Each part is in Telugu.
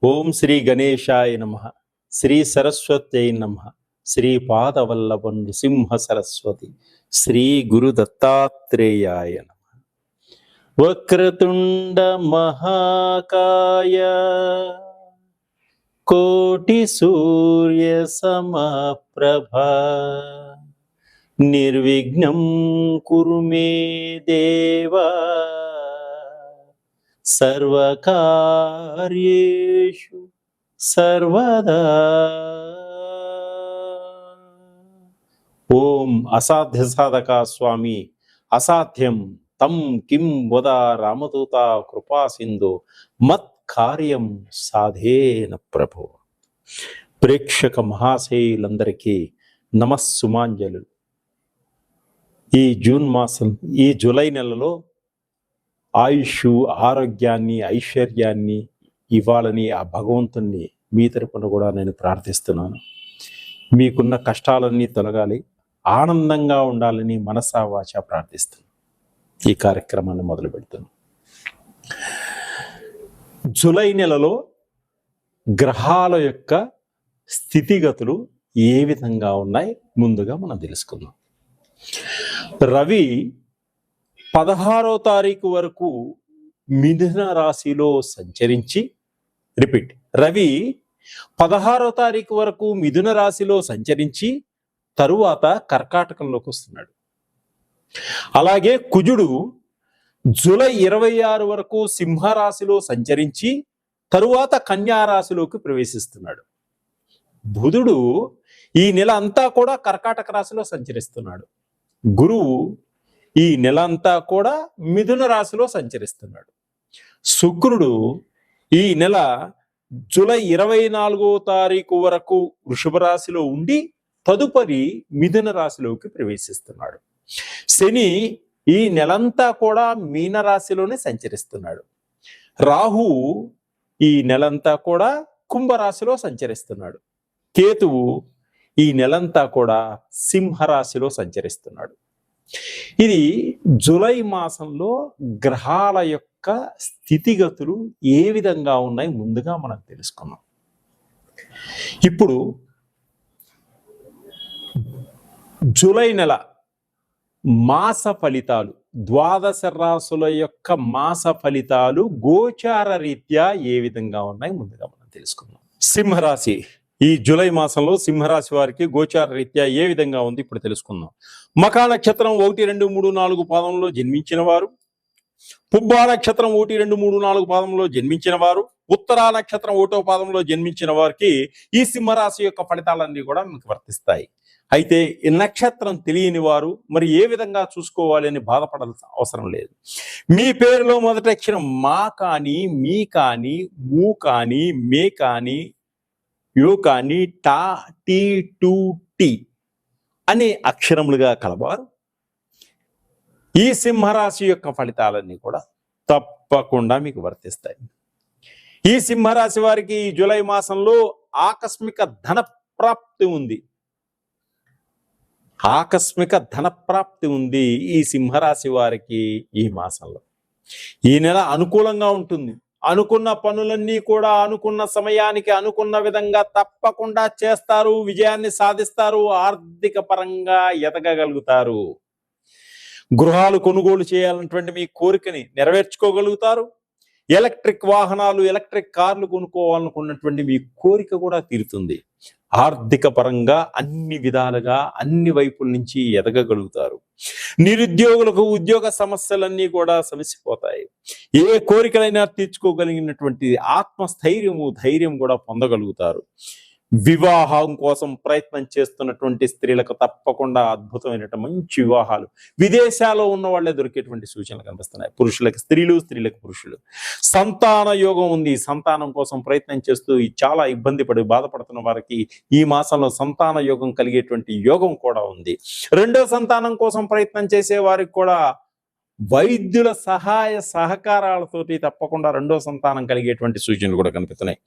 ఓం శ్రీ గణేశాయ నమ. శ్రీ సరస్వత్యై నమ. శ్రీ పాదవల్లభ నృసింహ సరస్వతి. శ్రీ గురు దత్తాత్రేయాయ నమ. వక్రతుండ మహాకాయ కోటి సూర్య సమప్రభ నిర్విఘ్నం కురు మే దేవా సర్వకార్యేషు సర్వదా. ఓం అసాధ్య సాధక స్వామి అసాధ్యం తం కిం వద రామదూత కృపా సింధు మత్ కార్యం సాధేన ప్రభు. ప్రేక్షక మహాశయులందరికీ నమస్సుమాంజలు. ఈ జూన్ మాసం, ఈ జూలై నెలలో ఆయుష్, ఆరోగ్యాన్ని, ఐశ్వర్యాన్ని ఇవ్వాలని ఆ భగవంతుణ్ణి మీ తరపున కూడా నేను ప్రార్థిస్తున్నాను. మీకున్న కష్టాలన్నీ తొలగాలి, ఆనందంగా ఉండాలని మనసా వాచా ప్రార్థిస్తున్నాను. ఈ కార్యక్రమాన్ని మొదలు పెడుతున్నాను. జూలై నెలలో గ్రహాల యొక్క స్థితిగతులు ఏ విధంగా ఉన్నాయి ముందుగా మనం తెలుసుకుందాం. రవి 16వ తారీఖు వరకు మిథున రాశిలో సంచరించి, రవి 16వ తారీఖు వరకు మిథున రాశిలో సంచరించి తరువాత కర్కాటకంలోకి వస్తున్నాడు. అలాగే కుజుడు జూలై 26 వరకు సింహరాశిలో సంచరించి తరువాత కన్యా రాశిలోకి ప్రవేశిస్తున్నాడు. బుధుడు ఈ నెల అంతా కూడా కర్కాటక రాశిలో సంచరిస్తున్నాడు. గురువు ఈ నెల అంతా కూడా మిథున రాశిలో సంచరిస్తున్నాడు. శుక్రుడు ఈ నెల జూలై 24వ తారీఖు వరకు వృషభ రాశిలో ఉండి తదుపరి మిథున రాశిలోకి ప్రవేశిస్తున్నాడు. శని ఈ నెలంతా కూడా మీన రాశిలోనే సంచరిస్తున్నాడు. రాహు ఈ నెలంతా కూడా కుంభరాశిలో సంచరిస్తున్నాడు. కేతువు ఈ నెలంతా కూడా సింహరాశిలో సంచరిస్తున్నాడు. ఇది జూలై మాసంలో గ్రహాల యొక్క స్థితిగతులు ఏ విధంగా ఉన్నాయి ముందుగా మనం తెలుసుకున్నాం. ఇప్పుడు జూలై నెల మాస ఫలితాలు, ద్వాదశ రాశుల యొక్క మాస ఫలితాలు గోచార రీత్యా ఏ విధంగా ఉన్నాయి ముందుగా మనం తెలుసుకుందాం. సింహరాశి, ఈ జూలై మాసంలో సింహరాశి వారికి గోచార రీత్యా ఏ విధంగా ఉంది ఇప్పుడు తెలుసుకుందాం. మఖా నక్షత్రం 1, 2, 3, 4 పాదంలో జన్మించిన వారు, పుబ్బా నక్షత్రం 1, 2, 3, 4 పాదంలో జన్మించిన వారు, ఉత్తరా నక్షత్రం 1వ పాదంలో జన్మించిన వారికి ఈ సింహరాశి యొక్క ఫలితాలన్నీ కూడా మీకు వర్తిస్తాయి. అయితే ఈ నక్షత్రం తెలియని వారు మరి ఏ విధంగా చూసుకోవాలి అని బాధపడాల్సిన అవసరం లేదు. మీ పేరులో మొదటి అక్షరం మా కానీ, మీ కానీ, ఊ కానీ, మే కానీ, యో కానీ, టా, టీ, టు, టీ అనే అక్షరములుగా కలవారు ఈ సింహరాశి యొక్క ఫలితాలన్నీ కూడా తప్పకుండా మీకు వర్తిస్తాయి. ఈ సింహరాశి వారికి ఈ జూలై మాసంలో ఆకస్మిక ధన ప్రాప్తి ఉంది. ఆకస్మిక ధన ప్రాప్తి ఉంది ఈ సింహరాశి వారికి ఈ మాసంలో. ఈ నెల అనుకూలంగా ఉంటుంది. అనుకున్న పనులన్నీ కూడా అనుకున్న సమయానికి అనుకున్న విధంగా తప్పకుండా చేస్తారు, విజయాన్ని సాధిస్తారు, ఆర్థిక పరంగా ఎదగగలుగుతారు. గృహాలు కొనుగోలు చేయాలన్నటువంటి మీ కోరికని నెరవేర్చుకోగలుగుతారు. ఎలక్ట్రిక్ వాహనాలు, ఎలక్ట్రిక్ కార్లు కొనుక్కోవాలనుకున్నటువంటి మీ కోరిక కూడా తీరుతుంది. ఆర్థిక పరంగా అన్ని విధాలుగా అన్ని వైపుల నుంచి ఎదగగలుగుతారు. నిరుద్యోగులకు ఉద్యోగ సమస్యలన్నీ కూడా సమసిపోతాయి. ఏ కోరికలైనా తీర్చుకోగలిగినటువంటి ఆత్మస్థైర్యము, ధైర్యం కూడా పొందగలుగుతారు. వివాహం కోసం ప్రయత్నం చేస్తున్నటువంటి స్త్రీలకు తప్పకుండా అద్భుతమైనటువంటి మంచి వివాహాలు విదేశాల్లో ఉన్న వాళ్ళే దొరికేటువంటి సూచనలు కనిపిస్తున్నాయి. పురుషులకు స్త్రీలు, స్త్రీలకు పురుషులు. సంతాన యోగం ఉంది. సంతానం కోసం ప్రయత్నం చేస్తూ చాలా ఇబ్బంది పడి బాధపడుతున్న వారికి ఈ మాసంలో సంతాన యోగం కలిగేటువంటి యోగం కూడా ఉంది. రెండో సంతానం కోసం ప్రయత్నం చేసే వారికి కూడా వైద్యుల సహాయ సహకారాలతోటి తప్పకుండా రెండో సంతానం కలిగేటువంటి సూచనలు కూడా కనిపిస్తున్నాయి.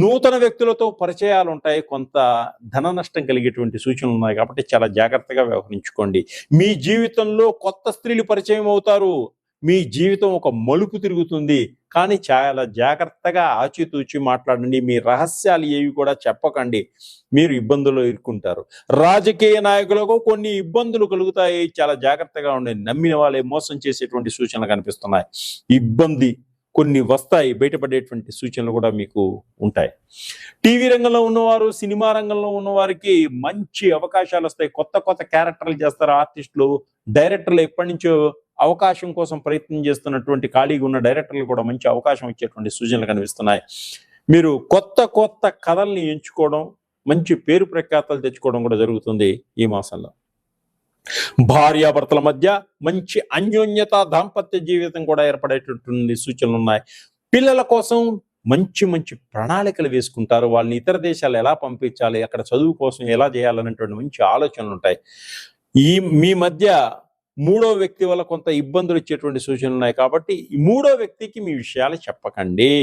నూతన వ్యక్తులతో పరిచయాలు ఉంటాయి. కొంత ధన నష్టం కలిగేటువంటి సూచనలు ఉన్నాయి. కాబట్టి చాలా జాగ్రత్తగా వ్యవహరించుకోండి. మీ జీవితంలో కొత్త స్త్రీలు పరిచయం అవుతారు. మీ జీవితం ఒక మలుపు తిరుగుతుంది. కానీ చాలా జాగ్రత్తగా ఆచితూచి మాట్లాడండి. మీ రహస్యాలు ఏవి కూడా చెప్పకండి, మీరు ఇబ్బందుల్లో ఇరుక్కుంటారు. రాజకీయ నాయకులకు కొన్ని ఇబ్బందులు కలుగుతాయి, చాలా జాగ్రత్తగా ఉండండి. నమ్మిన వాళ్ళే మోసం చేసేటువంటి సూచనలు కనిపిస్తున్నాయి. ఇబ్బంది కొన్ని వస్తాయి, బయటపడేటువంటి సూచనలు కూడా మీకు ఉంటాయి. టీవీ రంగంలో ఉన్నవారు, సినిమా రంగంలో ఉన్నవారికి మంచి అవకాశాలు వస్తాయి. కొత్త కొత్త క్యారెక్టర్లు చేస్తారు ఆర్టిస్టులు, డైరెక్టర్లు. ఎప్పటి నుంచో అవకాశం కోసం ప్రయత్నం చేస్తున్నటువంటి ఖాళీగా ఉన్న డైరెక్టర్లు కూడా మంచి అవకాశం ఇచ్చేటువంటి సూచనలు కనిపిస్తున్నాయి. మీరు కొత్త కొత్త కథల్ని ఎంచుకోవడం, మంచి పేరు ప్రఖ్యాతలు తెచ్చుకోవడం కూడా జరుగుతుంది ఈ మాసంలో. భార్యాభర్తల మధ్య మంచి అన్యోన్యత, దాంపత్య జీవితం కూడా ఏర్పడేటటువంటి సూచనలు ఉన్నాయి. పిల్లల కోసం మంచి మంచి ప్రణాళికలు వేసుకుంటారు. వాళ్ళని ఇతర దేశాలు ఎలా పంపించాలి, అక్కడ చదువు కోసం ఎలా చేయాలనేటువంటి మంచి ఆలోచనలు ఉంటాయి. మీ మధ్య మూడో వ్యక్తి వల్ల కొంత ఇబ్బందులు వచ్చేటువంటి సూచనలు ఉన్నాయి. కాబట్టి ఈ మూడో వ్యక్తికి మీ విషయాలు చెప్పకండి.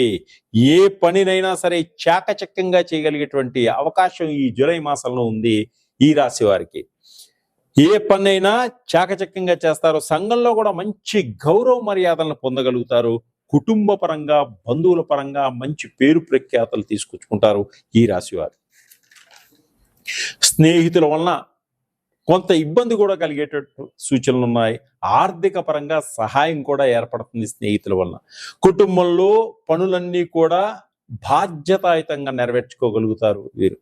ఏ పనినైనా సరే చాకచక్యంగా చేయగలిగేటువంటి అవకాశం ఈ జూలై మాసంలో ఉంది ఈ రాశి వారికి. ఏ పనైనా చాకచక్యంగా చేస్తారు. సంఘంలో కూడా మంచి గౌరవ మర్యాదలను పొందగలుగుతారు. కుటుంబ పరంగా, బంధువుల పరంగా మంచి పేరు ప్రఖ్యాతలు తీసుకొచ్చుకుంటారు ఈ రాశి వారు. స్నేహితుల వలన కొంత ఇబ్బంది కూడా కలిగేటట్టు సూచనలు ఉన్నాయి. ఆర్థిక పరంగా సహాయం కూడా ఏర్పడుతుంది స్నేహితుల వలన. కుటుంబంలో పనులన్నీ కూడా బాధ్యతాయుతంగా నెరవేర్చుకోగలుగుతారు వీరు.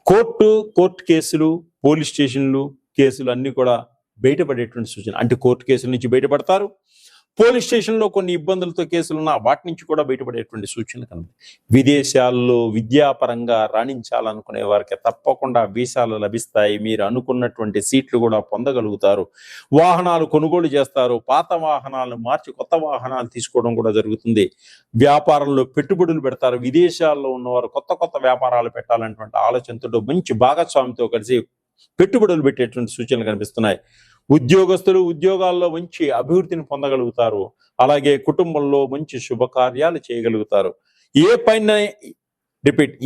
కోర్టు కేసులు, పోలీస్ స్టేషన్లు కేసులు అన్ని కూడా బయటపడేటువంటి సూచన. అంటే కోర్టు కేసుల నుంచి బయటపడతారు. పోలీస్ స్టేషన్లో కొన్ని ఇబ్బందులతో కేసులు ఉన్నా వాటి నుంచి కూడా బయటపడేటువంటి సూచనలు కనుక. విదేశాల్లో విద్యాపరంగా రాణించాలనుకునే వారికి తప్పకుండా వీసాలు లభిస్తాయి. మీరు అనుకున్నటువంటి సీట్లు కూడా పొందగలుగుతారు. వాహనాలు కొనుగోలు చేస్తారు. పాత వాహనాలను మార్చి కొత్త వాహనాలు తీసుకోవడం కూడా జరుగుతుంది. వ్యాపారంలో పెట్టుబడులు పెడతారు. విదేశాల్లో ఉన్నవారు కొత్త కొత్త వ్యాపారాలు పెట్టాలనేటువంటి ఆలోచనతో మంచి భాగస్వామితో కలిసి పెట్టుబడులు పెట్టేటువంటి సూచనలు కనిపిస్తున్నాయి. ఉద్యోగస్తులు ఉద్యోగాల్లో మంచి అభివృద్ధిని పొందగలుగుతారు. అలాగే కుటుంబంలో మంచి శుభకార్యాలు చేయగలుగుతారు.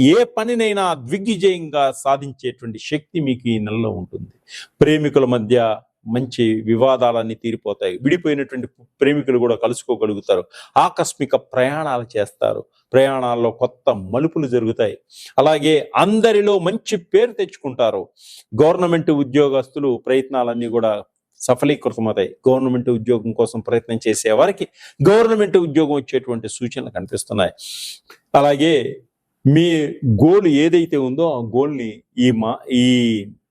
ఏ పనినైనా దిగ్విజయంగా సాధించేటువంటి శక్తి మీకు ఈ నెలలో ఉంటుంది. ప్రేమికుల మధ్య మంచి వివాదాలన్నీ తీరిపోతాయి. విడిపోయినటువంటి ప్రేమికులు కూడా కలుసుకోగలుగుతారు. ఆకస్మిక ప్రయాణాలు చేస్తారు. ప్రయాణాల్లో కొత్త మలుపులు జరుగుతాయి. అలాగే అందరిలో మంచి పేరు తెచ్చుకుంటారు. గవర్నమెంట్ ఉద్యోగస్తులు ప్రయత్నాలన్నీ కూడా సఫలీకృతమవుతాయి. గవర్నమెంట్ ఉద్యోగం కోసం ప్రయత్నం చేసే వారికి గవర్నమెంట్ ఉద్యోగం వచ్చేటువంటి సూచనలు కనిపిస్తున్నాయి. అలాగే మీ గోల్ ఏదైతే ఉందో ఆ గోల్ని ఈ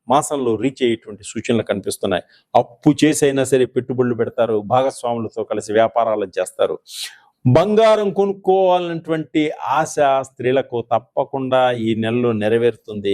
మాసంలో రీచ్ అయ్యేటువంటి సూచనలు కనిపిస్తున్నాయి. అప్పు చేసైనా సరే పెట్టుబడులు పెడతారు. భాగస్వాములతో కలిసి వ్యాపారాలు చేస్తారు. బంగారం కొనుక్కోవాలన్నటువంటి ఆశ స్త్రీలకు తప్పకుండా ఈ నెలలో నెరవేరుతుంది.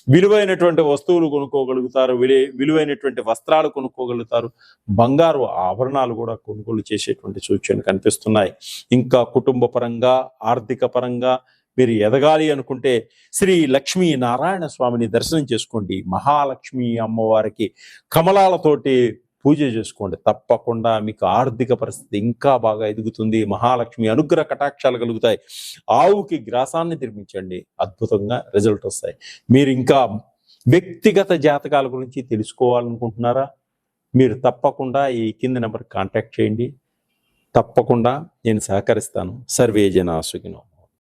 విలువైనటువంటి వస్తువులు కొనుక్కోగలుగుతారు. విలువైనటువంటి వస్త్రాలు కొనుక్కోగలుగుతారు. బంగారు ఆభరణాలు కూడా కొనుగోలు చేసేటువంటి సూచనలు కనిపిస్తున్నాయి. ఇంకా కుటుంబ పరంగా, ఆర్థిక పరంగా మీరు ఎదగాలి అనుకుంటే శ్రీ లక్ష్మీ నారాయణ స్వామిని దర్శనం చేసుకోండి. మహాలక్ష్మి అమ్మవారికి కమలాలతోటి పూజ చేసుకోండి. తప్పకుండా మీకు ఆర్థిక పరిస్థితి ఇంకా బాగా ఎదుగుతుంది. మహాలక్ష్మి అనుగ్రహ కటాక్షాలు కలుగుతాయి. ఆవుకి గ్రాసాన్ని తినిపించండి, అద్భుతంగా రిజల్ట్ వస్తాయి. మీరు ఇంకా వ్యక్తిగత జాతకాల గురించి తెలుసుకోవాలనుకుంటున్నారా? మీరు తప్పకుండా ఈ కింది నెంబర్ కాంటాక్ట్ చేయండి. తప్పకుండా నేను సహకరిస్తాను. సర్వే జనా సుఖినో.